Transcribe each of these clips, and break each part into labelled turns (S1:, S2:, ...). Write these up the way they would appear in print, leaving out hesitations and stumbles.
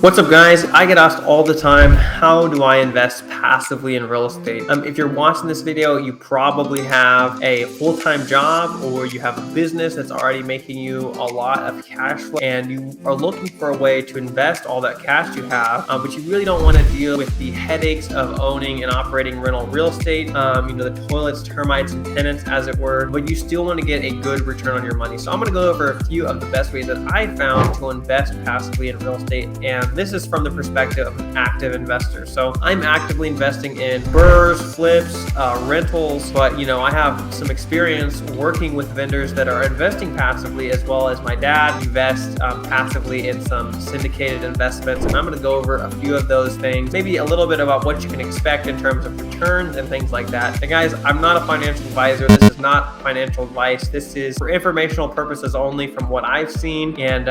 S1: What's up, guys? I get asked all the time, how do I invest passively in real estate? If you're watching this video, you probably have a full-time job or you have a business that's already making you a lot of cash flow and you are looking for a way to invest all that cash you have, but you really don't want to deal with the headaches of owning and operating rental real estate, the toilets, termites, and tenants, as it were, but you still want to get a good return on your money. So I'm going to go over a few of the best ways that I found to invest passively in real estate, and this is from the perspective of an active investor. So I'm actively investing in BRRRRs, flips, rentals, but I have some experience working with vendors that are investing passively, as well as my dad invests passively in some syndicated investments. And I'm going to go over a few of those things, maybe a little bit about what you can expect in terms of returns and things like that. And guys, I'm not a financial advisor. This is not financial advice. This is for informational purposes only from what I've seen and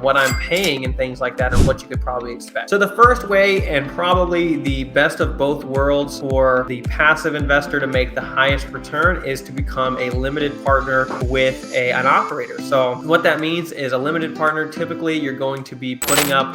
S1: what I'm paying and things like that, and what you could probably expect. So the first way, and probably the best of both worlds for the passive investor to make the highest return, is to become a limited partner with an operator. So what that means is a limited partner, typically you're going to be putting up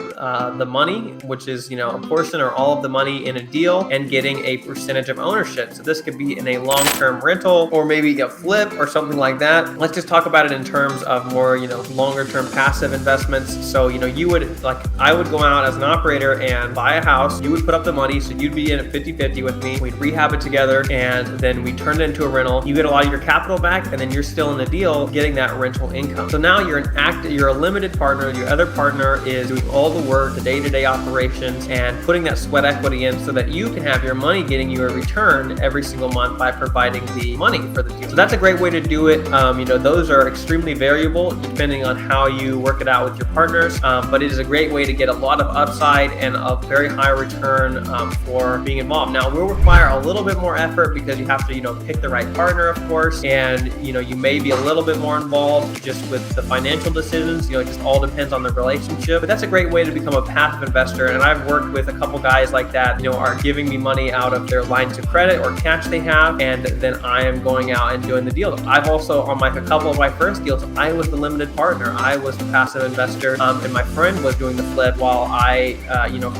S1: the money, which is a portion or all of the money in a deal, and getting a percentage of ownership. So this could be in a long-term rental or maybe a flip or something like that. Let's just talk about it in terms of more longer-term passive investments. So you would, I would go out as an operator and buy a house. You would put up the money, so you'd be in at 50-50 with me. We'd rehab it together, and then we turn it into a rental. You get a lot of your capital back, and then you're still in the deal getting that rental income. So now you're a limited partner. Your other partner is doing all the work, the day-to-day operations, and putting that sweat equity in so that you can have your money getting you a return every single month by providing the money for the deal. So that's a great way to do it. Those are extremely variable depending on how you work it out with your partners, but it is a great way to get a lot of upside and a very high return for being involved. Now, it will require a little bit more effort because you have to pick the right partner, of course, and you may be a little bit more involved just with the financial decisions. It just all depends on the relationship, but that's a great way to become a passive investor. And I've worked with a couple guys like that, are giving me money out of their lines of credit or cash they have, and then I am going out and doing the deal. I've also, on a couple of my first deals, I was the limited partner. I was the passive investor, and my friend was doing the flip while I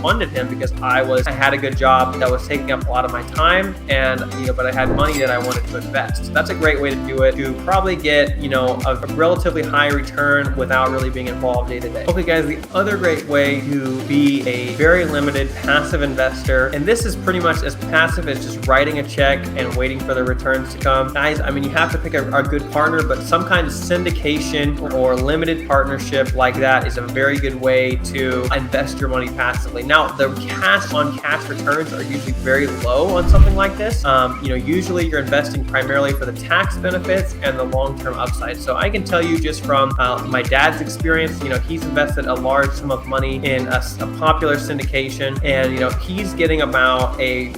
S1: funded him, because I had a good job that was taking up a lot of my time, and but I had money that I wanted to invest. So that's a great way to do it, to probably get a relatively high return without really being involved day to day. Okay, guys, the other great way to be a very limited passive investor, and this is pretty much as passive as just writing a check and waiting for the returns to come. Guys, you have to pick a good partner, but some kind of syndication or limited partnership like that is a very good way to invest your money passively. Now, the cash-on-cash returns are usually very low on something like this. Usually you're investing primarily for the tax benefits and the long-term upside. So I can tell you just from my dad's experience, he's invested a large sum of money in a popular syndication, and he's getting about a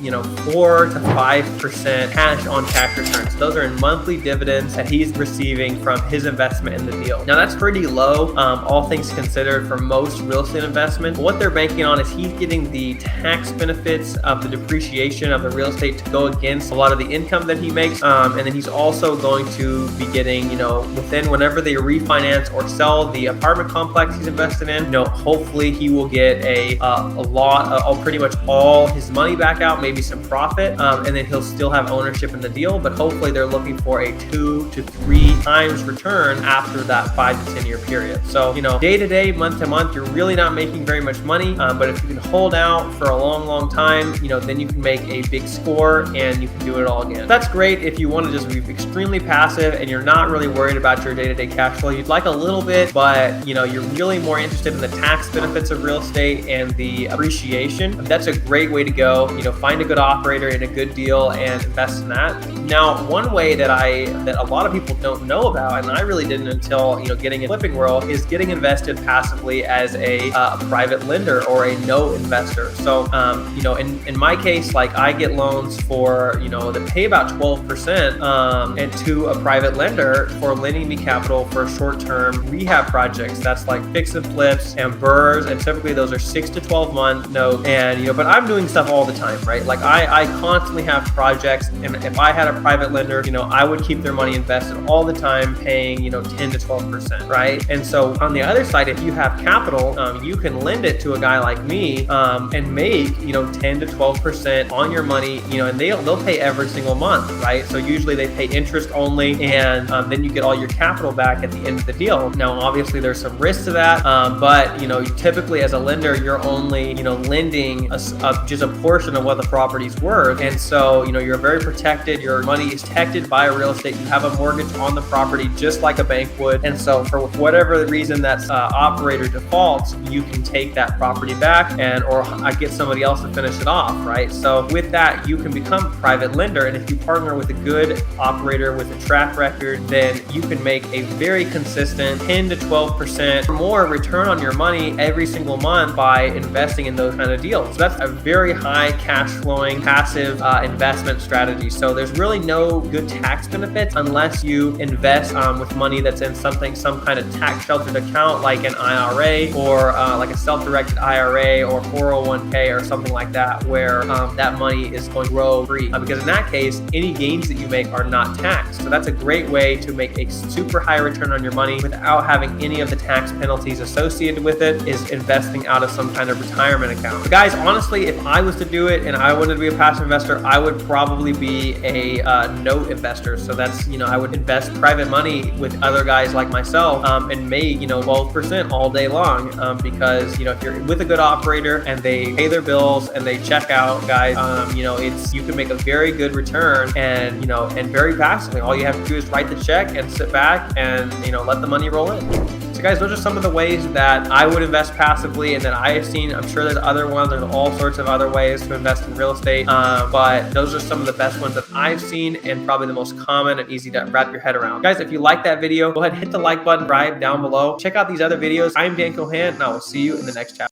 S1: 4 to 5% cash-on-cash returns. Those are in monthly dividends that he's receiving from his investment in the deal. Now, that's pretty low, all things considered, for most real estate investments. What they're banking on is he's getting the tax benefits of the depreciation of the real estate to go against a lot of the income that he makes, and then he's also going to be getting, within whenever they refinance or sell the apartment complex he's invested in, hopefully he will get a lot of pretty much all his money back out, maybe some profit, and then he'll still have ownership in the deal, but hopefully they're looking for a 2 to 3 times return after that 5 to 10 year period. So day to day, month to month, you're really not making very much money, but if you can hold out for a long time, then you can make a big score and you can do it all again. That's great if you want to just be extremely passive and you're not really worried about your day-to-day cash flow. You'd like a little bit, but you're really more interested in the tax benefits of real estate and the appreciation. That's a great way to go. Find a good operator in a good deal and invest in that. Now, one way that a lot of people don't know about, and I really didn't until getting in the flipping world, is getting invested passively as a private lender or a note investor. So in my case, I get loans for that pay about 12% and to a private lender for lending me capital for short-term rehab projects. That's like fix and flips and BRRRRs, and typically those are 6 to 12 month notes. And but I'm doing stuff all the time, right? I constantly have projects, and if I had a private lender, I would would keep their money invested all the time, paying 10 to 12%, right? And so on the other side, if you have capital, you can lend it to a guy like me and make 10 to 12% on your money, and they'll pay every single month, right? So usually they pay interest only, and then you get all your capital back at the end of the deal. Now, obviously, there's some risk to that, but typically as a lender, you're only lending just a portion of what the property's worth, and so you're very protected. Your money is protected by a real estate. You have a mortgage on the property just like a bank would, and so for whatever the reason that operator defaults, you can take that property back or I get somebody else to finish it off, right? So with that, you can become a private lender, and if you partner with a good operator with a track record, then you can make a very consistent 10 to 12% or more return on your money every single month by investing in those kind of deals. So that's a very high cash flowing passive investment strategy. So there's really no good tax benefits unless you invest with money that's in some kind of tax sheltered account like an IRA or like a self-directed IRA or 401k or something like that, where that money is going to grow free, because in that case any gains that you make are not taxed. So that's a great way to make a super high return on your money without having any of the tax penalties associated with it, is investing out of some kind of retirement account. But guys, honestly, if I was to do it and I wanted to be a passive investor, I would probably be a note investor. So that's I would invest private money with other guys like myself and make 12% all day long, because if you're with a good operator and they pay their bills and they check out, guys, you can make a very good return, and and very passively. All you have to do is write the check and sit back and let the money roll in. So guys, those are some of the ways that I would invest passively and that I have seen. I'm sure there's other ones. There's all sorts of other ways to invest in real estate, but those are some of the best ones that I've seen and probably the most common and easy to wrap your head around. Guys, if you like that video, go ahead and hit the like button right down below. Check out these other videos. I'm Dan Kohan, and I will see you in the next chapter.